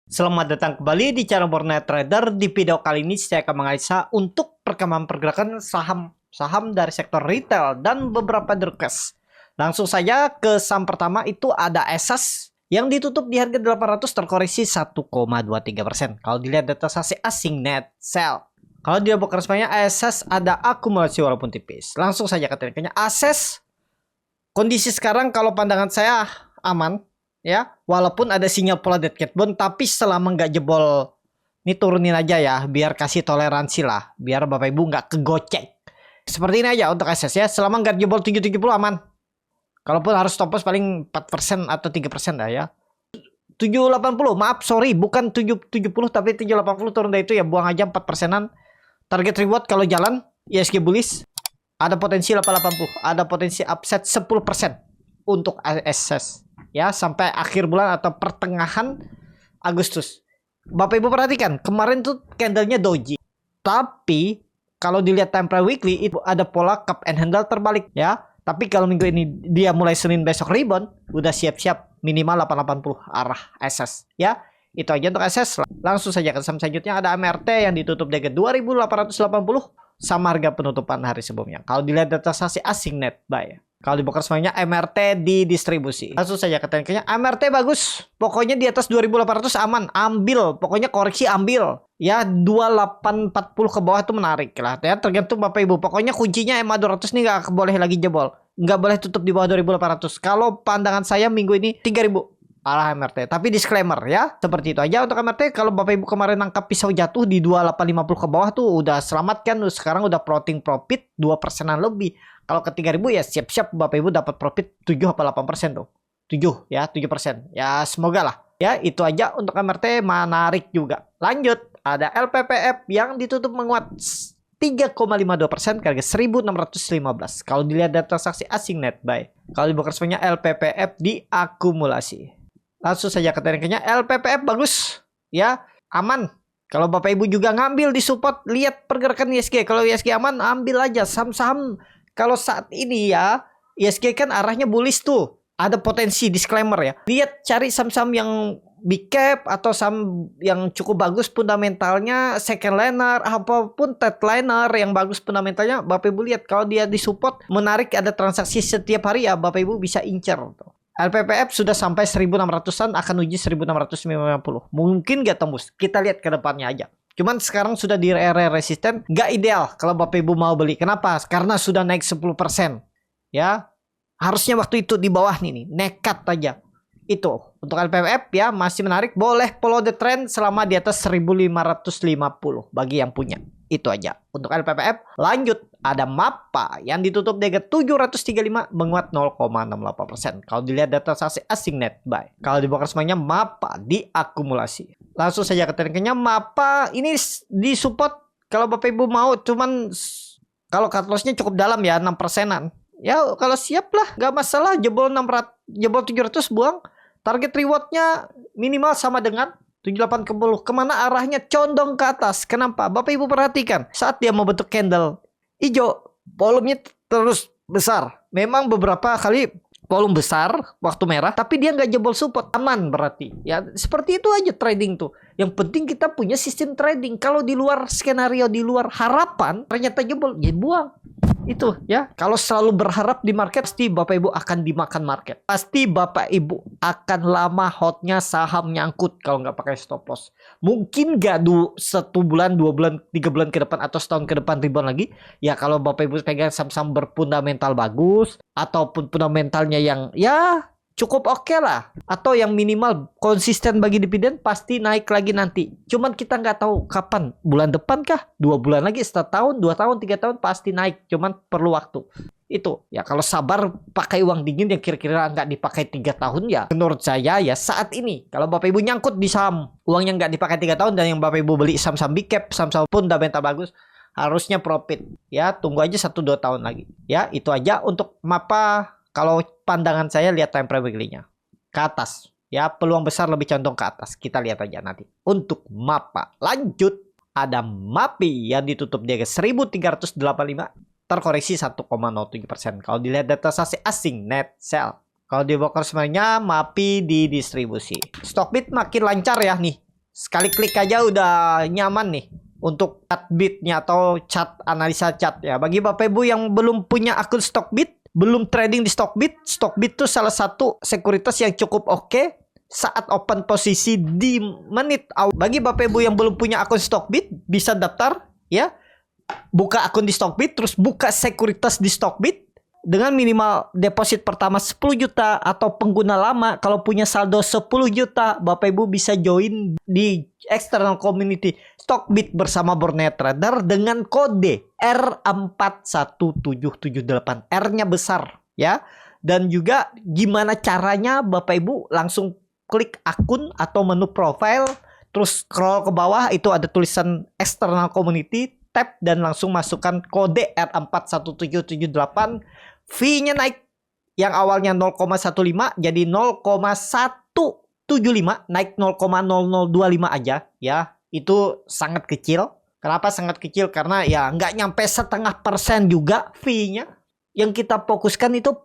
Selamat datang kembali di channel Borneo Trader. Di video kali ini saya akan menganalisa untuk perkembangan pergerakan saham dari sektor retail dan beberapa derkes. Langsung saja ke saham pertama, itu ada Esas yang ditutup di harga 800 terkoreksi 1,23%. Kalau dilihat data sasi asing net sell. Kalau dia bukan resminya Esas ada akumulasi walaupun tipis. Langsung saja ke tekniknya. Akses kondisi sekarang kalau pandangan saya aman. Ya, walaupun ada sinyal pola dead cat bone, tapi selama nggak jebol, ini turunin aja ya, biar kasih toleransi lah, biar Bapak Ibu nggak kegocek. Seperti ini aja untuk akses ya, selama nggak jebol 770 aman. Kalaupun harus stop loss paling 4% atau 3% dah ya. 780, maaf sorry, bukan 770 tapi 780 turun dari itu ya, buang aja 4%an. Target reward kalau jalan, ISG bullish, ada potensi 880, ada potensi upset 10% untuk akses. Ya, sampai akhir bulan atau pertengahan Agustus. Bapak Ibu perhatikan, kemarin tuh candlenya doji. Tapi kalau dilihat temporary weekly itu ada pola cup and handle terbalik ya. Tapi kalau minggu ini dia mulai Senin besok rebound, udah siap-siap minimal 880 arah SS ya. Itu aja untuk SS. Langsung saja ke saham selanjutnya, ada MRT yang ditutup di 2880 sama harga penutupan hari sebelumnya. Kalau dilihat data sasi asing net buy. Kalau dibongkar semuanya MRT di distribusi. Langsung saja ke tekniknya. MRT bagus. Pokoknya di atas 2800 aman. Ambil. Pokoknya koreksi ambil. Ya 2840 ke bawah itu menarik lah. Ya tergantung Bapak Ibu. Pokoknya kuncinya MA 200 nih nggak boleh lagi jebol. Nggak boleh tutup di bawah 2800. Kalau pandangan saya minggu ini 3000 arah MRT. Tapi disclaimer ya. Seperti itu aja untuk MRT. Kalau Bapak Ibu kemarin nangkap pisau jatuh di 2850 ke bawah tuh udah selamatkan. Sekarang udah floating profit 2%an lebih. Kalau ke 3000 ya siap-siap Bapak Ibu dapat profit 7 apa 8% tuh. 7 ya, 7%. Ya semoga lah. Ya itu aja untuk MRT, menarik juga. Lanjut, ada LPPF yang ditutup menguat 3,52% ke harga 1615. Kalau dilihat data transaksi asing net buy. Kalau dibuka resminya LPPF diakumulasi. Langsung saja ke tekniknya, LPPF bagus. Ya, aman. Kalau Bapak Ibu juga ngambil di support, lihat pergerakan ISG. Kalau ISG aman, ambil aja saham-saham. Kalau saat ini ya, ISG kan arahnya bullish tuh. Ada potensi, disclaimer ya. Lihat cari saham-saham yang big cap atau saham yang cukup bagus fundamentalnya, second liner, apapun third liner yang bagus fundamentalnya. Bapak Ibu lihat kalau dia disupport, menarik ada transaksi setiap hari ya, Bapak Ibu bisa incer. LPPF sudah sampai 1600-an, akan uji 1650. Mungkin nggak tembus. Kita lihat ke depannya aja. Cuman sekarang sudah di area resisten, nggak ideal kalau Bapak Ibu mau beli. Kenapa? Karena sudah naik 10%. Ya, harusnya waktu itu di bawah nih, nekat aja. Itu untuk LPF ya masih menarik. Boleh follow the trend selama di atas 1550 bagi yang punya. Itu aja untuk LPF. Lanjut, ada MAPA yang ditutup di 735 menguat 0,68%. Kalau dilihat data sasi asing net buy. Kalau dibongkar semuanya MAPA diakumulasi. Langsung saja ke tekniknya, MAPA ini disupport kalau Bapak Ibu mau, cuman kalau cut loss-nya cukup dalam ya, 6%an. Ya kalau siap lah, nggak masalah, jebol 600, jebol 700 buang. Target rewardnya minimal sama dengan 780. Kemana arahnya? Condong ke atas. Kenapa? Bapak Ibu perhatikan, saat dia membentuk candle hijau, volumenya terus besar. Memang beberapa kali volume besar waktu merah, tapi dia nggak jebol support, aman berarti. Ya seperti itu aja trading tuh. Yang penting kita punya sistem trading. Kalau di luar skenario, di luar harapan, ternyata jebol, ya buang. Itu ya. Kalau selalu berharap di market, pasti Bapak Ibu akan dimakan market. Pasti Bapak Ibu akan lama hotnya saham nyangkut kalau nggak pakai stop loss. Mungkin nggak 1 bulan, 2 bulan, 3 bulan ke depan atau setahun ke depan rebound lagi. Ya kalau Bapak Ibu pegang saham-saham berfundamental bagus ataupun fundamentalnya yang ya cukup oke lah, atau yang minimal konsisten bagi dividen, pasti naik lagi nanti. Cuman kita nggak tahu kapan, bulan depan kah, 2 bulan lagi, setahun, 2 tahun, 3 tahun pasti naik. Cuman perlu waktu. Itu ya, kalau sabar pakai uang dingin yang kira-kira nggak dipakai 3 tahun ya, menurut saya ya saat ini kalau Bapak Ibu nyangkut di saham uangnya nggak dipakai 3 tahun dan yang Bapak Ibu beli saham-saham big cap, saham-saham fundamental bagus, harusnya profit ya. Tunggu aja 1-2 tahun lagi ya. Itu aja untuk MAPA. Kalau pandangan saya lihat time frame weekly-nya ke atas ya, peluang besar lebih condong ke atas. Kita lihat aja nanti untuk MAPA. Lanjut, ada MAPI yang ditutup di 1385 terkoreksi 1,07%. Kalau dilihat data sasi asing net sell, kalau di broker sebenarnya MAPI di distribusi. Stockbit makin lancar ya nih. Sekali klik aja udah nyaman nih untuk Stockbit-nya atau chart analisa chart ya. Bagi Bapak Ibu yang belum punya akun Stockbit, belum trading di Stockbit, Stockbit itu salah satu sekuritas yang cukup oke saat open posisi di menit awal. Bagi Bapak Ibu yang belum punya akun Stockbit, bisa daftar ya. Buka akun di Stockbit, terus buka sekuritas di Stockbit dengan minimal deposit pertama 10 juta atau pengguna lama kalau punya saldo 10 juta, Bapak Ibu bisa join di external community Stockbit bersama Borneo Trader dengan kode R41778. R-nya besar ya. Dan juga gimana caranya, Bapak Ibu langsung klik akun atau menu profile, terus scroll ke bawah itu ada tulisan external community, tap dan langsung masukkan kode R41778. Fee-nya naik, yang awalnya 0,15 jadi 0,175, naik 0,0025 aja ya. Itu sangat kecil. Kenapa sangat kecil? Karena ya nggak nyampe 0,5% juga fee-nya. Yang kita fokuskan itu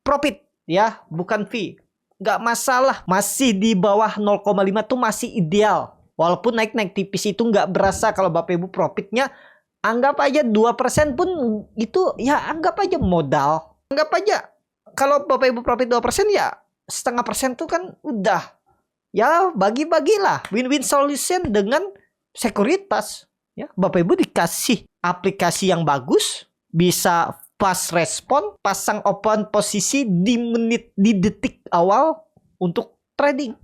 profit ya, bukan fee. Nggak masalah, masih di bawah 0,5 tuh masih ideal. Walaupun naik-naik tipis itu nggak berasa kalau Bapak Ibu profitnya. Anggap aja 2% pun itu ya anggap aja modal. Anggap aja kalau Bapak Ibu profit 2% ya 0,5% tuh kan udah. Ya bagi-bagilah, win-win solution dengan sekuritas. Ya, Bapak Ibu dikasih aplikasi yang bagus, bisa fast respon, pasang open posisi di menit, di detik awal untuk trading.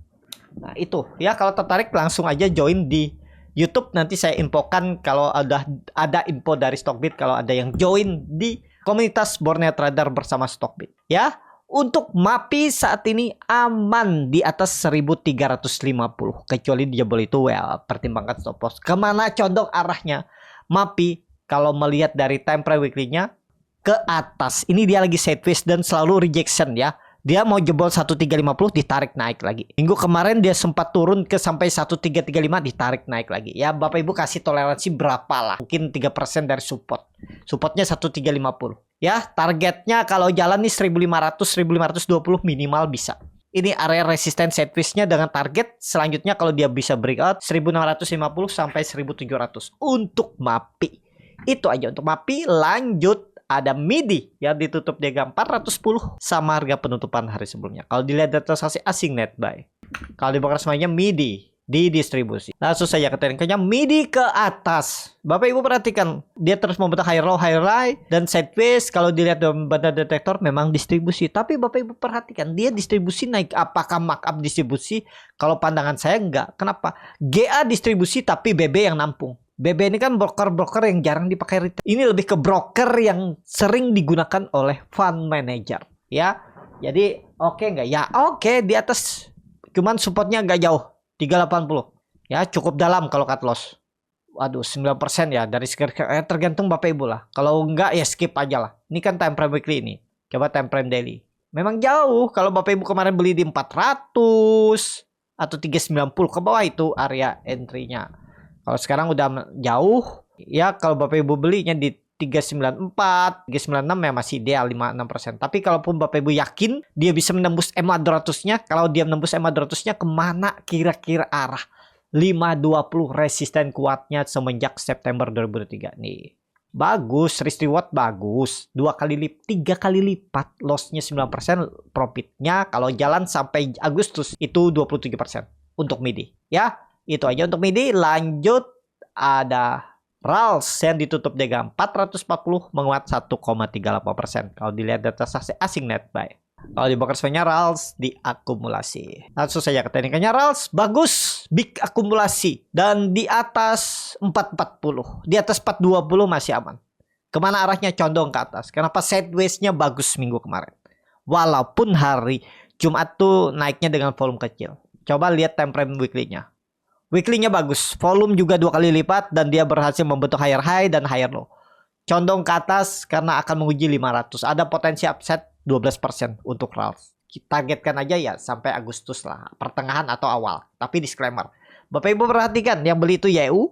Nah itu ya, kalau tertarik langsung aja join di YouTube. Nanti saya infokan kalau ada info dari Stockbit, kalau ada yang join di komunitas Borneo Trader bersama Stockbit ya. Untuk MAPI saat ini aman di atas 1350 kecuali dia boleh itu well, pertimbangkan stop loss. Kemana condong arahnya MAPI kalau melihat dari time frame weekly-nya? Ke atas. Ini dia lagi sideways dan selalu rejection ya. Dia mau jebol 1350 ditarik naik lagi. Minggu kemarin dia sempat turun ke sampai 1335 ditarik naik lagi. Ya Bapak Ibu kasih toleransi berapa lah. Mungkin 3% dari support. Supportnya 1350. Ya targetnya kalau jalan nih 1500 1520 minimal bisa. Ini area resisten sideways-nya dengan target selanjutnya kalau dia bisa breakout 1650 sampai 1700 untuk MAPI. Itu aja untuk MAPI. Lanjut ada MIDI yang ditutup di harga 410 sama harga penutupan hari sebelumnya. Kalau dilihat dari transaksi asing net buy. Kalau dibongkar semuanya MIDI di distribusi. Langsung saja ke tekniknya MIDI ke atas. Bapak Ibu perhatikan, dia terus membentuk high low, high high dan sideways. Kalau dilihat dari banda detektor memang distribusi. Tapi Bapak Ibu perhatikan, dia distribusi naik. Apakah markup distribusi? Kalau pandangan saya enggak. Kenapa? GA distribusi tapi BB yang nampung. BB ini kan broker-broker yang jarang dipakai retail. Ini lebih ke broker yang sering digunakan oleh fund manager. Ya, jadi oke nggak? Ya oke, di atas. Cuman supportnya nggak jauh. 380. Ya, cukup dalam kalau cut loss. Waduh, 9% ya. Dari tergantung Bapak Ibu lah. Kalau nggak ya skip aja lah. Ini kan time frame weekly ini. Coba time frame daily. Memang jauh. Kalau Bapak Ibu kemarin beli di 400 atau 390 ke bawah itu area entry-nya. Kalau sekarang udah jauh, ya kalau Bapak Ibu belinya di 394, 396 ya masih ideal 5-6%. Tapi kalaupun Bapak Ibu yakin dia bisa menembus EMA 200-nya, kalau dia menembus EMA 200-nya kemana kira-kira arah? 520 resisten kuatnya semenjak September 2023 nih. Bagus, risk reward bagus. 3 kali lipat, lossnya 9%, profitnya kalau jalan sampai Agustus itu 27% untuk MIDI. Ya. Itu aja untuk MIDI. Lanjut ada RALS yang ditutup di harga 440 menguat 1,38%. Kalau dilihat data transaksi asing net buy. Kalau di broker semuanya RALS diakumulasi. Langsung saja ke tekniknya. RALS bagus, big akumulasi dan di atas 440. Di atas 420 masih aman. Kemana arahnya? Condong ke atas. Kenapa? Sideways-nya bagus minggu kemarin. Walaupun hari Jumat tuh naiknya dengan volume kecil. Coba lihat time frame weekly-nya. Weekly-nya bagus, volume juga 2 kali lipat dan dia berhasil membentuk higher high dan higher low. Condong ke atas karena akan menguji 500. Ada potensi upside 12% untuk RALS. Kita targetkan aja ya sampai Agustus lah, pertengahan atau awal. Tapi disclaimer, Bapak Ibu perhatikan yang beli itu YU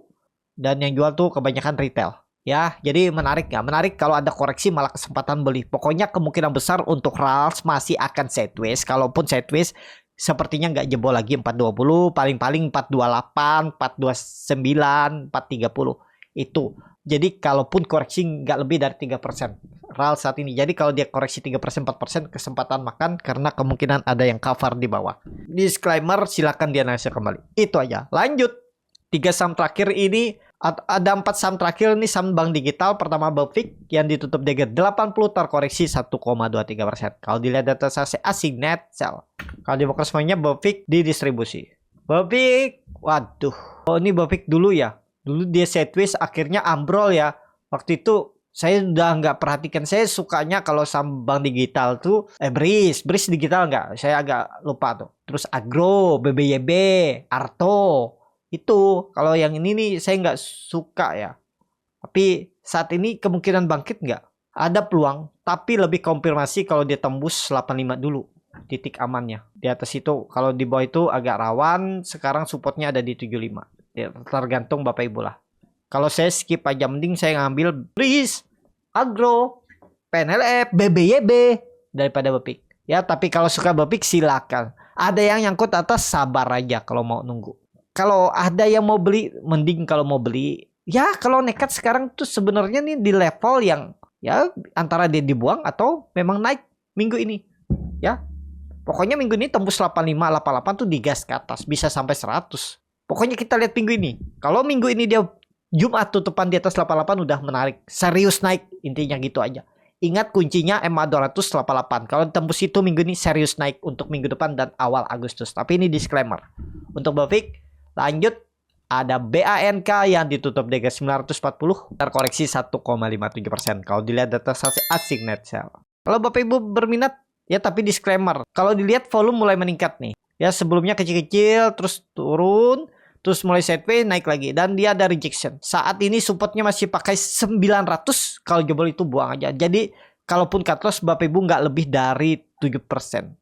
dan yang jual tuh kebanyakan retail. Ya, jadi menarik nggak? Menarik kalau ada koreksi malah kesempatan beli. Pokoknya kemungkinan besar untuk RALS masih akan sideways. Kalaupun sideways, sepertinya nggak jebol lagi 420, paling-paling 428, 429, 430 itu. Jadi kalaupun koreksi nggak lebih dari 3% RAL saat ini. Jadi kalau dia koreksi 3%, 4% kesempatan makan karena kemungkinan ada yang cover di bawah. Disclaimer, silakan dianalisa kembali. Itu aja. Lanjut. 3 saham terakhir ini, ada 4 saham terakhir ini saham bank digital. Pertama Befik yang ditutup DG 80 terkoreksi 1,23%. Kalau dilihat data asing net sell. Kalau di broker semuanya Befik di distribusi. Befik, waduh. Oh ini Befik dulu ya. Dulu dia sideways akhirnya ambrol ya. Waktu itu saya udah nggak perhatikan. Saya sukanya kalau saham bank digital tuh BRIS digital nggak? Saya agak lupa tuh. Terus Agro, BBYB, Arto. Itu kalau yang ini nih saya nggak suka ya. Tapi saat ini kemungkinan bangkit nggak? Ada peluang, tapi lebih konfirmasi kalau dia tembus 85 dulu. Titik amannya. Di atas itu, kalau di bawah itu agak rawan. Sekarang supportnya ada di 75. Ya, tergantung Bapak Ibu lah. Kalau saya skip aja, mending saya ngambil BRIS, Agro, PNLF, BBYB daripada Befik. Ya, tapi kalau suka Befik silakan. Ada yang nyangkut atas, sabar aja kalau mau nunggu. Kalau ada yang mau beli, mending kalau mau beli. Ya, kalau nekat sekarang tuh sebenarnya nih di level yang ya antara dia dibuang atau memang naik minggu ini. Ya. Pokoknya minggu ini tembus 85, 88 tuh digas ke atas, bisa sampai 100. Pokoknya kita lihat minggu ini. Kalau minggu ini dia Jumat tutupan di atas 88 udah menarik. Serius naik. Intinya gitu aja. Ingat kuncinya MA 288. Kalau tembus itu minggu ini serius naik untuk minggu depan dan awal Agustus. Tapi ini disclaimer. Untuk Befik lanjut ada BANK yang ditutup DG 940 terkoreksi 1,57%. Kalau dilihat data asing net sell. Kalau Bapak Ibu berminat ya tapi disclaimer. Kalau dilihat volume mulai meningkat nih. Ya sebelumnya kecil-kecil terus turun. Terus mulai sideways naik lagi. Dan dia ada rejection. Saat ini supportnya masih pakai 900. Kalau jebol itu buang aja. Jadi kalaupun cut loss Bapak Ibu nggak lebih dari 7%.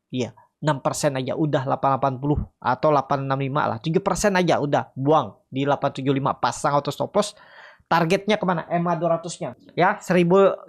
Iya 6% aja udah 880. Atau 865 lah. 7% aja udah buang. Di 875 pasang auto stop loss. Targetnya kemana? MA 200 nya. Ya 1050.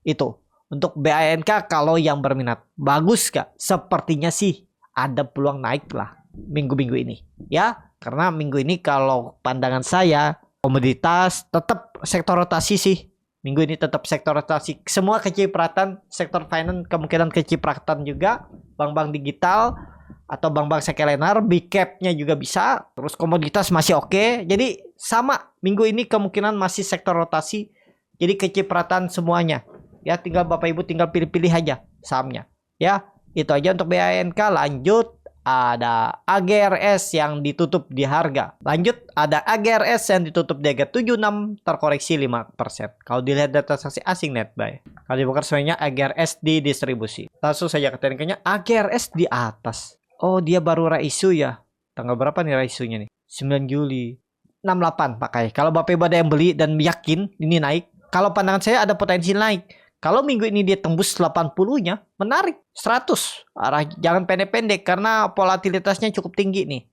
Itu. Untuk BANK kalau yang berminat. Bagus gak? Sepertinya sih ada peluang naik lah. Minggu-minggu ini ya, karena minggu ini kalau pandangan saya komoditas tetap sektor rotasi sih. Minggu ini tetap sektor rotasi, semua kecipratan. Sektor finance kemungkinan kecipratan juga, bank-bank digital atau bank-bank sekelenar, big cap-nya juga bisa. Terus komoditas masih oke. Jadi sama minggu ini kemungkinan masih sektor rotasi. Jadi kecipratan semuanya. Ya tinggal Bapak Ibu tinggal pilih-pilih aja sahamnya. Ya itu aja untuk BANK. Lanjut ada AGRS yang ditutup di harga. Lanjut ada AGRS yang ditutup di harga 76 terkoreksi 5%. Kalau dilihat data transaksi asing net buy. Kalau dibongkar semuanya AGRS di distribusi. Langsung saja ke tekniknya AGRS di atas. Oh dia baru raisu ya. Tanggal berapa nih raisunya nih? 9 Juli. 68 pakai. Kalau Bapak Ibu ada yang beli dan yakin ini naik. Kalau pandangan saya ada potensi naik. Kalau minggu ini dia tembus 80-nya, menarik. 100. Jangan pendek-pendek karena volatilitasnya cukup tinggi nih.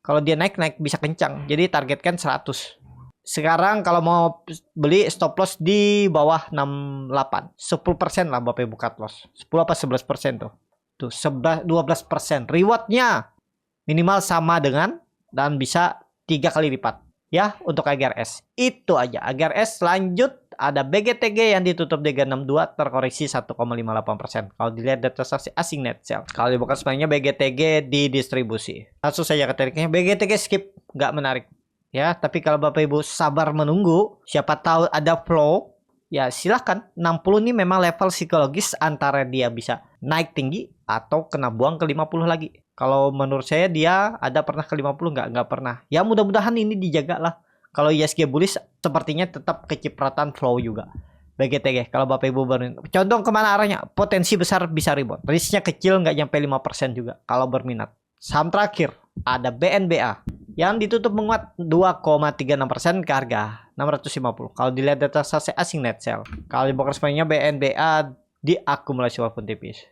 Kalau dia naik bisa kencang. Jadi targetkan 100. Sekarang kalau mau beli stop loss di bawah 68. 10% lah Bapak Ibu cut loss. 10 apa 11% tuh. Tuh 12%. Rewardnya minimal sama dengan dan bisa 3 kali lipat. Ya untuk AGRS. Itu aja. AGRS lanjut. Ada BGTG yang ditutup di 62 terkoreksi 1,58%. Kalau dilihat data transaksi asing net sell. Kalau dibuka sebenarnya BGTG di distribusi. Langsung saja ke tekniknya. BGTG skip. Nggak menarik. Ya, tapi kalau Bapak Ibu sabar menunggu. Siapa tahu ada flow. Ya silahkan. 60 ini memang level psikologis antara dia bisa naik tinggi atau kena buang ke 50 lagi. Kalau menurut saya dia ada pernah ke 50 nggak pernah. Ya mudah-mudahan ini dijaga lah. Kalau ISG bullish sepertinya tetap kecipratan flow juga. BGTG kalau Bapak Ibu baru condong kemana arahnya? Potensi besar bisa rebound. Risknya kecil nggak nyampe 5% juga kalau berminat. Saham terakhir ada BNBA yang ditutup menguat 2,36% ke harga 650. Kalau dilihat data transaksi asing net sell. Kalau di broker semuanya BNBA diakumulasi walaupun tipis.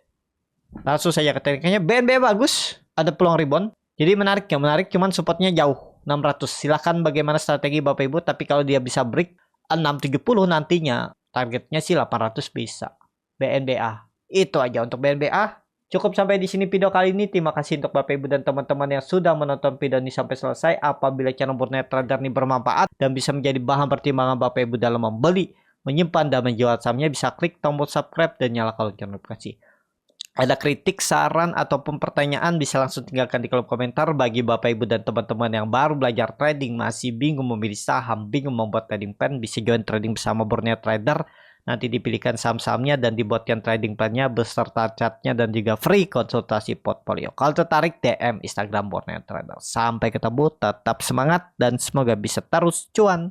Langsung saja ke tekniknya. BNBA bagus, ada peluang rebound. Jadi menarik ya, menarik cuman supportnya jauh. 600. Silahkan bagaimana strategi Bapak Ibu. Tapi kalau dia bisa break 670 nantinya. Targetnya sih 800 bisa. BNBA. Itu aja untuk BNBA. Cukup sampai di sini video kali ini. Terima kasih untuk Bapak Ibu dan teman-teman yang sudah menonton video ini sampai selesai. Apabila channel Burnet Trader ini bermanfaat dan bisa menjadi bahan pertimbangan Bapak Ibu dalam membeli, menyimpan, dan menjual sahamnya, bisa klik tombol subscribe dan nyalakan lonceng notifikasi. Ada kritik, saran, ataupun pertanyaan bisa langsung tinggalkan di kolom komentar. Bagi Bapak Ibu dan teman-teman yang baru belajar trading, masih bingung memilih saham, bingung membuat trading plan, bisa join trading bersama Burnet Trader. Nanti dipilihkan saham-sahamnya dan dibuatkan trading plan-nya beserta chartnya dan juga free konsultasi portfolio. Kalau tertarik, DM Instagram Burnet Trader. Sampai ketemu, tetap semangat dan semoga bisa terus cuan.